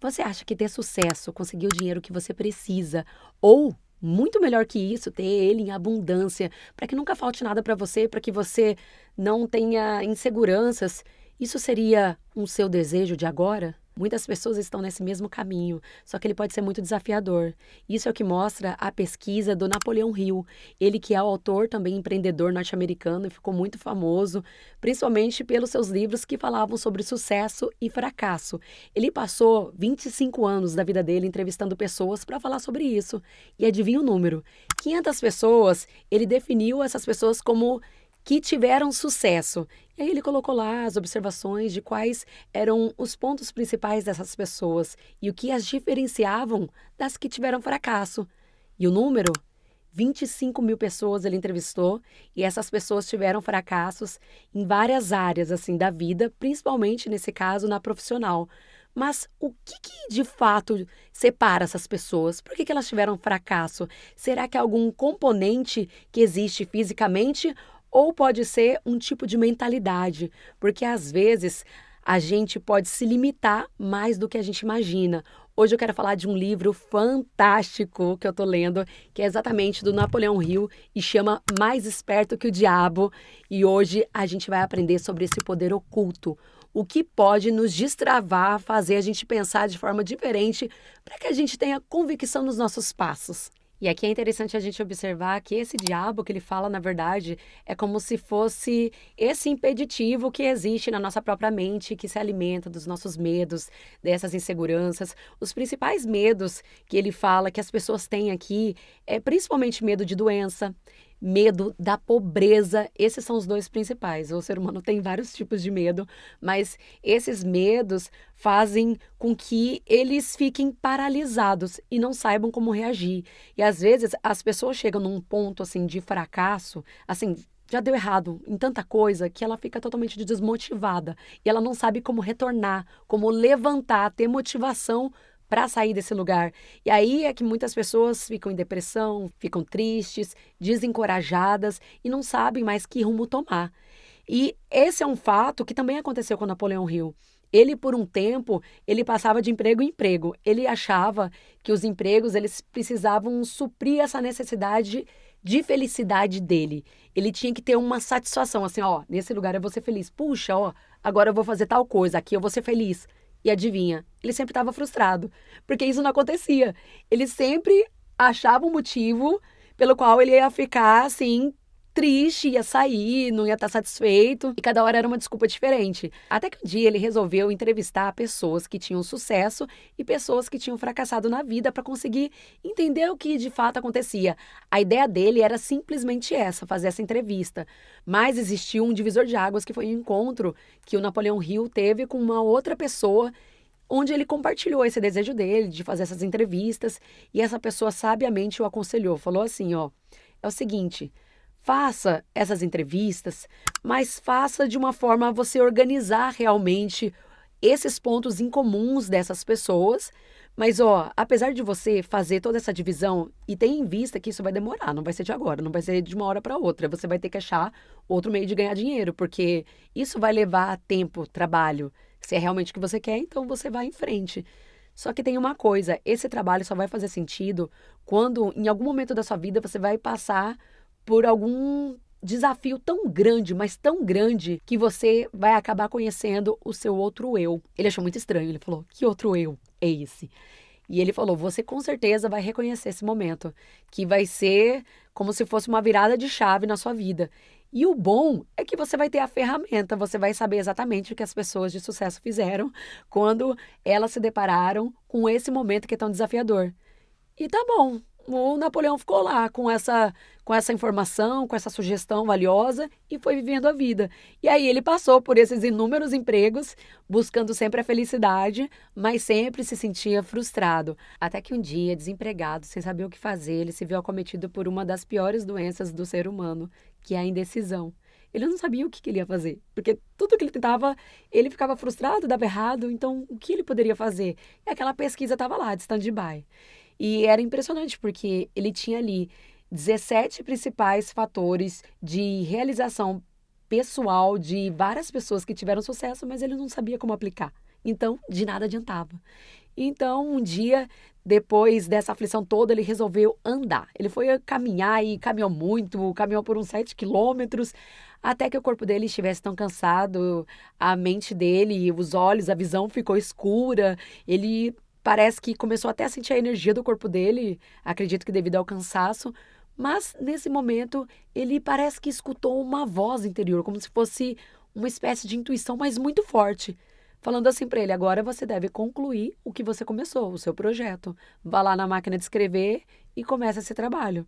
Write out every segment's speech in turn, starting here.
Você acha que ter sucesso, conseguir o dinheiro que você precisa, ou muito melhor que isso, ter ele em abundância, para que nunca falte nada para você, para que você não tenha inseguranças, isso seria um seu desejo de agora? Muitas pessoas estão nesse mesmo caminho, só que ele pode ser muito desafiador. Isso é o que mostra a pesquisa do Napoleão Hill. Ele que é o autor, também empreendedor norte-americano, e ficou muito famoso, principalmente pelos seus livros que falavam sobre sucesso e fracasso. Ele passou 25 anos da vida dele entrevistando pessoas para falar sobre isso. E adivinha o número? 500 pessoas, ele definiu essas pessoas como que tiveram sucesso. E aí ele colocou lá as observações de quais eram os pontos principais dessas pessoas e o que as diferenciavam das que tiveram fracasso. E o número? 25 mil pessoas ele entrevistou e essas pessoas tiveram fracassos em várias áreas assim da vida, principalmente nesse caso na profissional. Mas o que de fato separa essas pessoas? Por que elas tiveram fracasso? Será que é algum componente que existe fisicamente ou pode ser um tipo de mentalidade? Porque às vezes a gente pode se limitar mais do que a gente imagina. Hoje eu quero falar de um livro fantástico que eu tô lendo, que é exatamente do Napoleão Hill e chama Mais Esperto que o Diabo. E hoje a gente vai aprender sobre esse poder oculto, o que pode nos destravar, fazer a gente pensar de forma diferente para que a gente tenha convicção nos nossos passos. E aqui é interessante a gente observar que esse diabo que ele fala, na verdade, é como se fosse esse impeditivo que existe na nossa própria mente, que se alimenta dos nossos medos, dessas inseguranças. Os principais medos que ele fala que as pessoas têm aqui é principalmente medo de doença, medo da pobreza. Esses são os dois principais. O ser humano tem vários tipos de medo, mas esses medos fazem com que eles fiquem paralisados e não saibam como reagir. E às vezes as pessoas chegam num ponto assim de fracasso, assim, já deu errado em tanta coisa que ela fica totalmente desmotivada e ela não sabe como retornar, como levantar, ter motivação para sair desse lugar. E aí é que muitas pessoas ficam em depressão, ficam tristes, desencorajadas e não sabem mais que rumo tomar. E esse é um fato que também aconteceu com Napoleão Hill. Ele, por um tempo, ele passava de emprego em emprego. Ele achava que os empregos, eles precisavam suprir essa necessidade de felicidade dele. Ele tinha que ter uma satisfação, assim, ó, nesse lugar eu vou ser feliz. Puxa, ó, agora eu vou fazer tal coisa, aqui eu vou ser feliz. E adivinha, ele sempre estava frustrado, porque isso não acontecia. Ele sempre achava um motivo pelo qual ele ia ficar assim triste, ia sair, não ia estar satisfeito, e cada hora era uma desculpa diferente. Até que um dia ele resolveu entrevistar pessoas que tinham sucesso e pessoas que tinham fracassado na vida para conseguir entender o que de fato acontecia. A ideia dele era simplesmente essa, fazer essa entrevista. Mas existiu um divisor de águas que foi um encontro que o Napoleão Hill teve com uma outra pessoa onde ele compartilhou esse desejo dele de fazer essas entrevistas e essa pessoa sabiamente o aconselhou, falou assim, ó, é o seguinte, faça essas entrevistas, mas faça de uma forma a você organizar realmente esses pontos incomuns dessas pessoas. Mas, ó, apesar de você fazer toda essa divisão, e tenha em vista que isso vai demorar, não vai ser de agora, não vai ser de uma hora para outra. Você vai ter que achar outro meio de ganhar dinheiro, porque isso vai levar tempo, trabalho. Se é realmente o que você quer, então você vai em frente. Só que tem uma coisa, esse trabalho só vai fazer sentido quando, em algum momento da sua vida, você vai passar por algum desafio tão grande, mas tão grande, que você vai acabar conhecendo o seu outro eu. Ele achou muito estranho, ele falou, que outro eu é esse? E ele falou, você com certeza vai reconhecer esse momento, que vai ser como se fosse uma virada de chave na sua vida. E o bom é que você vai ter a ferramenta, você vai saber exatamente o que as pessoas de sucesso fizeram quando elas se depararam com esse momento que é tão desafiador. E tá bom, o Napoleão ficou lá com essa informação, com essa sugestão valiosa e foi vivendo a vida. E aí ele passou por esses inúmeros empregos, buscando sempre a felicidade, mas sempre se sentia frustrado. Até que um dia, desempregado, sem saber o que fazer, ele se viu acometido por uma das piores doenças do ser humano, que é a indecisão. Ele não sabia o que ele ia fazer, porque tudo que ele tentava, ele ficava frustrado, dava errado, então o que ele poderia fazer? E aquela pesquisa estava lá, de stand-by. E era impressionante, porque ele tinha ali 17 principais fatores de realização pessoal de várias pessoas que tiveram sucesso, mas ele não sabia como aplicar. Então, de nada adiantava. Então, um dia, depois dessa aflição toda, ele resolveu andar. Ele foi caminhar e caminhou muito, caminhou por uns 7 quilômetros, até que o corpo dele estivesse tão cansado, a mente dele, os olhos, a visão ficou escura. Ele parece que começou até a sentir a energia do corpo dele, acredito que devido ao cansaço. Mas nesse momento, ele parece que escutou uma voz interior, como se fosse uma espécie de intuição, mas muito forte, falando assim para ele: agora você deve concluir o que você começou, o seu projeto. Vá lá na máquina de escrever e comece esse trabalho.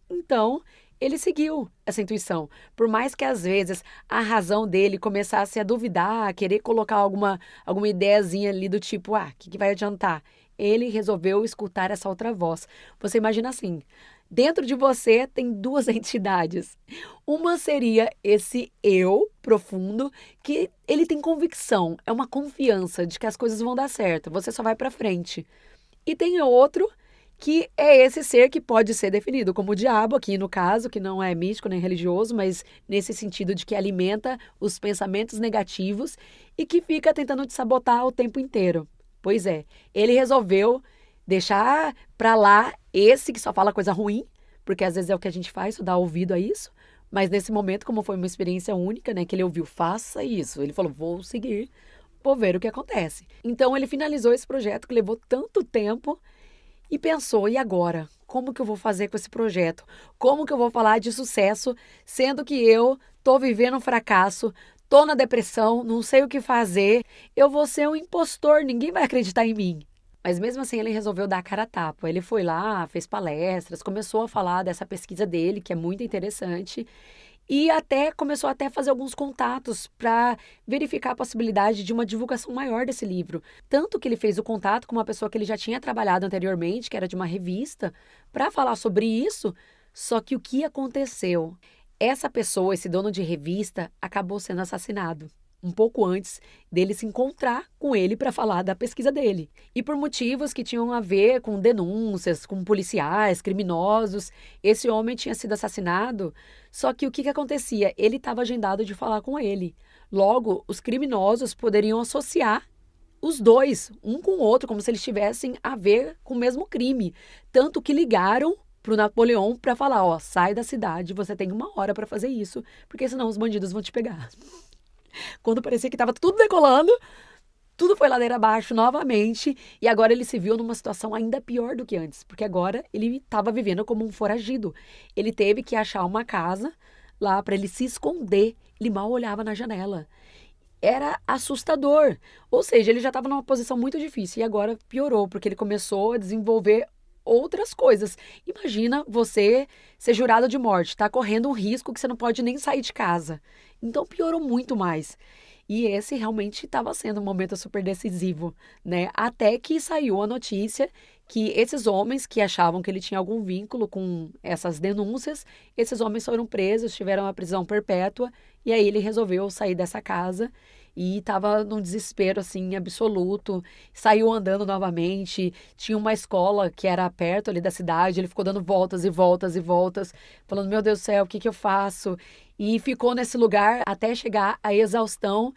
Então, ele seguiu essa intuição. Por mais que às vezes a razão dele começasse a duvidar, a querer colocar alguma ideiazinha ali do tipo, que vai adiantar? Ele resolveu escutar essa outra voz. Você imagina assim, dentro de você tem duas entidades. Uma seria esse eu profundo, que ele tem convicção, é uma confiança de que as coisas vão dar certo, você só vai para frente. E tem outro que é esse ser que pode ser definido como o diabo, aqui no caso, que não é místico nem religioso, mas nesse sentido de que alimenta os pensamentos negativos e que fica tentando te sabotar o tempo inteiro. Pois é, ele resolveu deixar pra lá esse que só fala coisa ruim, porque às vezes é o que a gente faz, dá ouvido a isso, mas nesse momento, como foi uma experiência única, né, que ele ouviu, faça isso, ele falou, vou seguir, vou ver o que acontece. Então ele finalizou esse projeto que levou tanto tempo e pensou, e agora? Como que eu vou fazer com esse projeto? Como que eu vou falar de sucesso, sendo que eu tô vivendo um fracasso, tô na depressão, não sei o que fazer, eu vou ser um impostor, ninguém vai acreditar em mim. Mas mesmo assim ele resolveu dar a cara a tapa. Ele foi lá, fez palestras, começou a falar dessa pesquisa dele, que é muito interessante, e até começou até a fazer alguns contatos para verificar a possibilidade de uma divulgação maior desse livro. Tanto que ele fez o contato com uma pessoa que ele já tinha trabalhado anteriormente, que era de uma revista, para falar sobre isso. Só que o que aconteceu? Essa pessoa, esse dono de revista, acabou sendo assassinado um pouco antes dele se encontrar com ele para falar da pesquisa dele. E por motivos que tinham a ver com denúncias, com policiais, criminosos, esse homem tinha sido assassinado. Só que o que acontecia? Ele estava agendado de falar com ele. Logo, os criminosos poderiam associar os dois, um com o outro, como se eles tivessem a ver com o mesmo crime. Tanto que ligaram para o Napoleão para falar, ó, sai da cidade, você tem 1 hora para fazer isso, porque senão os bandidos vão te pegar. Quando parecia que estava tudo decolando, tudo foi ladeira abaixo novamente, e agora ele se viu numa situação ainda pior do que antes, porque agora ele estava vivendo como um foragido. Ele teve que achar uma casa lá para ele se esconder. Ele mal olhava na janela. Era assustador. Ou seja, ele já estava numa posição muito difícil e agora piorou, porque ele começou a desenvolver outras coisas. Imagina você ser jurado de morte, tá correndo um risco que você não pode nem sair de casa. Então piorou muito mais. E esse realmente estava sendo um momento super decisivo, né? Até que saiu a notícia que esses homens que achavam que ele tinha algum vínculo com essas denúncias, esses homens foram presos, tiveram a prisão perpétua, e aí ele resolveu sair dessa casa e estava num desespero assim absoluto, saiu andando novamente, tinha uma escola que era perto ali da cidade, ele ficou dando voltas e voltas e voltas, falando, meu Deus do céu, o que que eu faço? E ficou nesse lugar até chegar à exaustão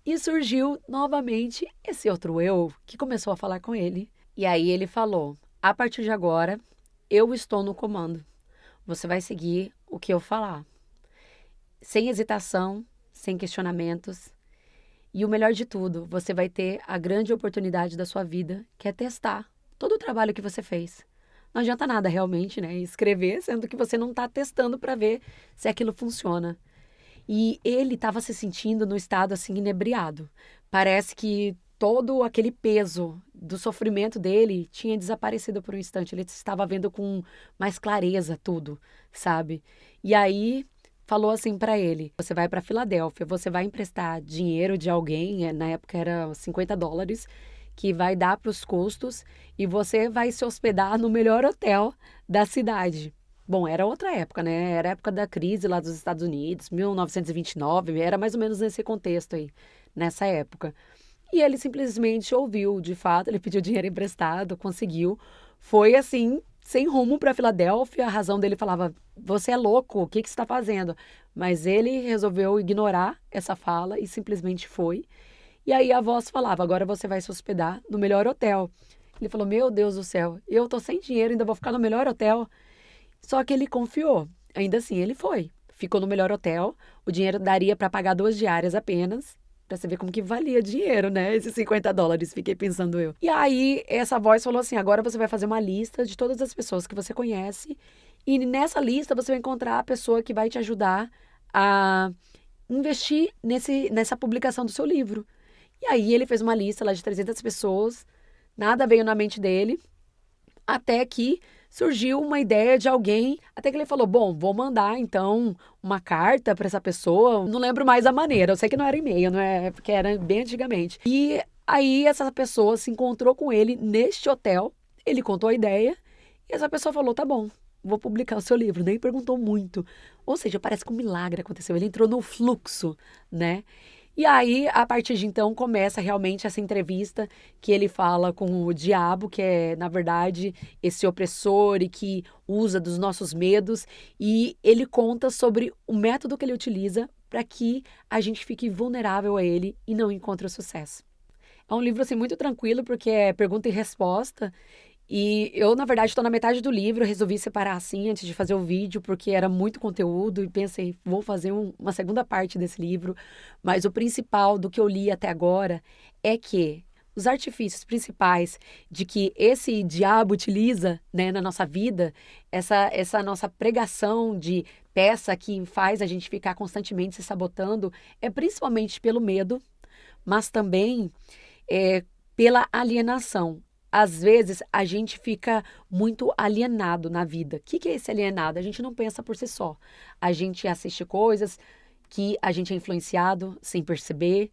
e surgiu novamente esse outro eu que começou a falar com ele. E aí ele falou, a partir de agora, eu estou no comando. Você vai seguir o que eu falar. Sem hesitação, sem questionamentos. E o melhor de tudo, você vai ter a grande oportunidade da sua vida, que é testar todo o trabalho que você fez. Não adianta nada realmente, né? Escrever, sendo que você não está testando para ver se aquilo funciona. E ele estava se sentindo no estado assim inebriado. Parece que todo aquele peso do sofrimento dele tinha desaparecido por um instante. Ele estava vendo com mais clareza tudo, sabe? E aí falou assim para ele: você vai para Filadélfia, você vai emprestar dinheiro de alguém, na época era US$ 50, que vai dar para os custos e você vai se hospedar no melhor hotel da cidade. Bom, era outra época, né? Era a época da crise lá dos Estados Unidos, 1929, era mais ou menos nesse contexto aí, nessa época. E ele simplesmente ouviu, de fato, ele pediu dinheiro emprestado, conseguiu. Foi assim, sem rumo para Filadélfia, a razão dele falava, você é louco, o que que você está fazendo? Mas ele resolveu ignorar essa fala e simplesmente foi. E aí a voz falava, agora você vai se hospedar no melhor hotel. Ele falou, meu Deus do céu, eu tô sem dinheiro, ainda vou ficar no melhor hotel. Só que ele confiou. Ainda assim, ele foi. Ficou no melhor hotel, o dinheiro daria para pagar 2 diárias apenas. Pra você ver como que valia dinheiro, né? Esses US$ 50, fiquei pensando eu. E aí, essa voz falou assim, agora você vai fazer uma lista de todas as pessoas que você conhece. E nessa lista você vai encontrar a pessoa que vai te ajudar a investir nessa publicação do seu livro. E aí ele fez uma lista lá de 300 pessoas, nada veio na mente dele, até que surgiu uma ideia de alguém, até que ele falou, bom, vou mandar então uma carta para essa pessoa, não lembro mais a maneira, eu sei que não era e-mail, não é, porque era bem antigamente. E aí essa pessoa se encontrou com ele neste hotel, ele contou a ideia, e essa pessoa falou, tá bom, vou publicar o seu livro, nem perguntou muito. Ou seja, parece que um milagre aconteceu, ele entrou no fluxo, né? E aí, a partir de então, começa realmente essa entrevista que ele fala com o diabo, que é, na verdade, esse opressor e que usa dos nossos medos. E ele conta sobre o método que ele utiliza para que a gente fique vulnerável a ele e não encontre o sucesso. É um livro, assim, muito tranquilo, porque é pergunta e resposta. E eu, na verdade, estou na metade do livro, resolvi separar assim antes de fazer o vídeo, porque era muito conteúdo e pensei, vou fazer uma segunda parte desse livro. Mas o principal do que eu li até agora é que os artifícios principais de que esse diabo utiliza, né, na nossa vida, essa nossa pregação de peça que faz a gente ficar constantemente se sabotando, é principalmente pelo medo, mas também pela alienação. Às vezes a gente fica muito alienado na vida. O que é esse alienado? A gente não pensa por si só. A gente assiste coisas que a gente é influenciado sem perceber.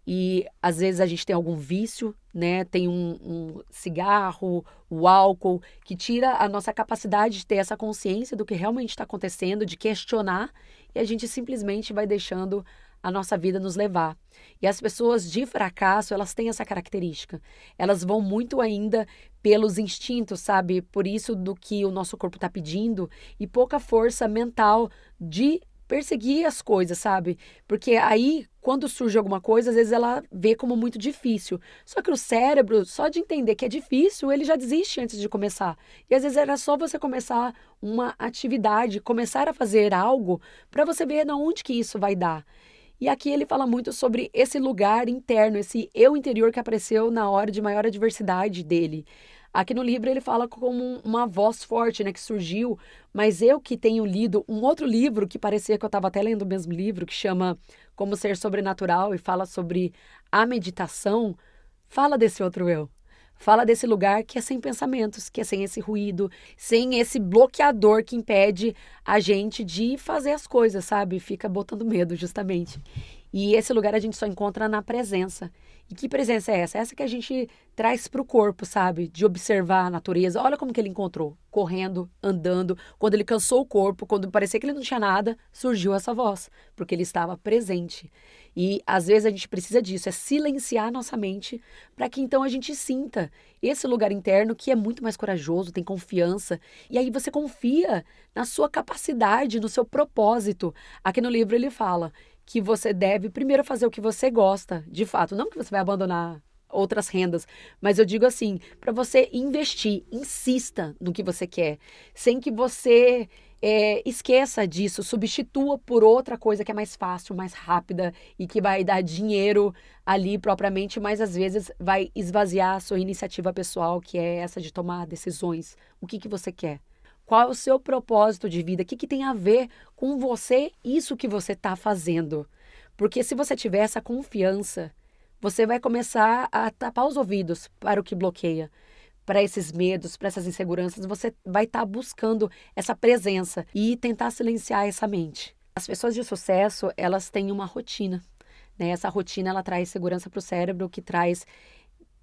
E às vezes a gente tem algum vício, né? Tem um cigarro, o álcool, que tira a nossa capacidade de ter essa consciência do que realmente está acontecendo, de questionar, e a gente simplesmente vai deixando a nossa vida nos levar. E as pessoas de fracasso, elas têm essa característica. Elas vão muito ainda pelos instintos, sabe? Por isso do que o nosso corpo está pedindo e pouca força mental de perseguir as coisas, sabe? Porque aí, quando surge alguma coisa, às vezes ela vê como muito difícil. Só que o cérebro, só de entender que é difícil, ele já desiste antes de começar. E às vezes era só você começar uma atividade, começar a fazer algo, para você ver de onde que isso vai dar. E aqui ele fala muito sobre esse lugar interno, esse eu interior que apareceu na hora de maior adversidade dele. Aqui no livro ele fala como uma voz forte, né, que surgiu, mas eu que tenho lido um outro livro que parecia que eu estava até lendo o mesmo livro, que chama Como Ser Sobrenatural e fala sobre a meditação, fala desse outro eu. Fala desse lugar que é sem pensamentos, que é sem esse ruído, sem esse bloqueador que impede a gente de fazer as coisas, sabe? Fica botando medo, justamente. E esse lugar a gente só encontra na presença. E que presença é essa? Essa que a gente traz para o corpo, sabe? De observar a natureza. Olha como que ele encontrou. Correndo, andando. Quando ele cansou o corpo, quando parecia que ele não tinha nada, surgiu essa voz. Porque ele estava presente. E às vezes a gente precisa disso, é silenciar a nossa mente para que então a gente sinta esse lugar interno que é muito mais corajoso, tem confiança. E aí você confia na sua capacidade, no seu propósito. Aqui no livro ele fala que você deve primeiro fazer o que você gosta, de fato, não que você vai abandonar outras rendas, mas eu digo assim, para você investir, insista no que você quer, sem que você esqueça disso, substitua por outra coisa que é mais fácil, mais rápida e que vai dar dinheiro ali propriamente, mas às vezes vai esvaziar a sua iniciativa pessoal, que é essa de tomar decisões. O que você quer? Qual é o seu propósito de vida? O que tem a ver com você, isso que você está fazendo? Porque se você tiver essa confiança, você vai começar a tapar os ouvidos para o que bloqueia, para esses medos, para essas inseguranças. Você vai estar buscando essa presença e tentar silenciar essa mente. As pessoas de sucesso, elas têm uma rotina, né? Essa rotina, ela traz segurança para o cérebro, que traz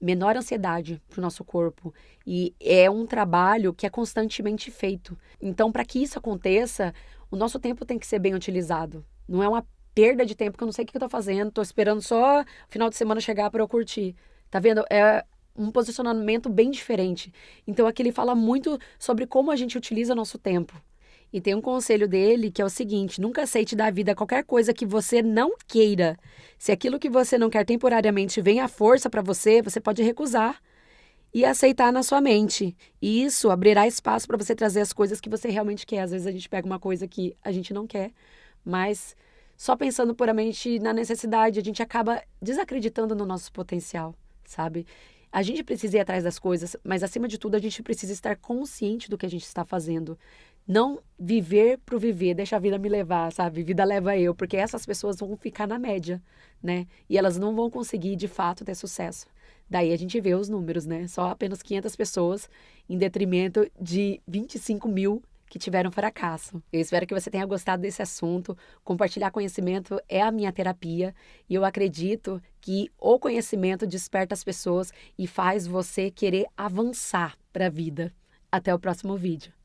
menor ansiedade para o nosso corpo. E é um trabalho que é constantemente feito. Então, para que isso aconteça, o nosso tempo tem que ser bem utilizado. Não é uma perda de tempo que eu não sei o que eu estou fazendo, estou esperando só o final de semana chegar para eu curtir. Tá vendo? É um posicionamento bem diferente. Então, aqui ele fala muito sobre como a gente utiliza nosso tempo. E tem um conselho dele que é o seguinte: nunca aceite da vida qualquer coisa que você não queira. Se aquilo que você não quer temporariamente vem à força para você, você pode recusar e aceitar na sua mente. E isso abrirá espaço para você trazer as coisas que você realmente quer. Às vezes a gente pega uma coisa que a gente não quer, mas só pensando puramente na necessidade, a gente acaba desacreditando no nosso potencial, sabe? A gente precisa ir atrás das coisas, mas acima de tudo a gente precisa estar consciente do que a gente está fazendo. Não viver pro viver, deixa a vida me levar, sabe? Vida leva eu, porque essas pessoas vão ficar na média, né? E elas não vão conseguir, de fato, ter sucesso. Daí a gente vê os números, né? Só apenas 500 pessoas em detrimento de 25 mil que tiveram fracasso. Eu espero que você tenha gostado desse assunto. Compartilhar conhecimento é a minha terapia e eu acredito que o conhecimento desperta as pessoas e faz você querer avançar para a vida. Até o próximo vídeo.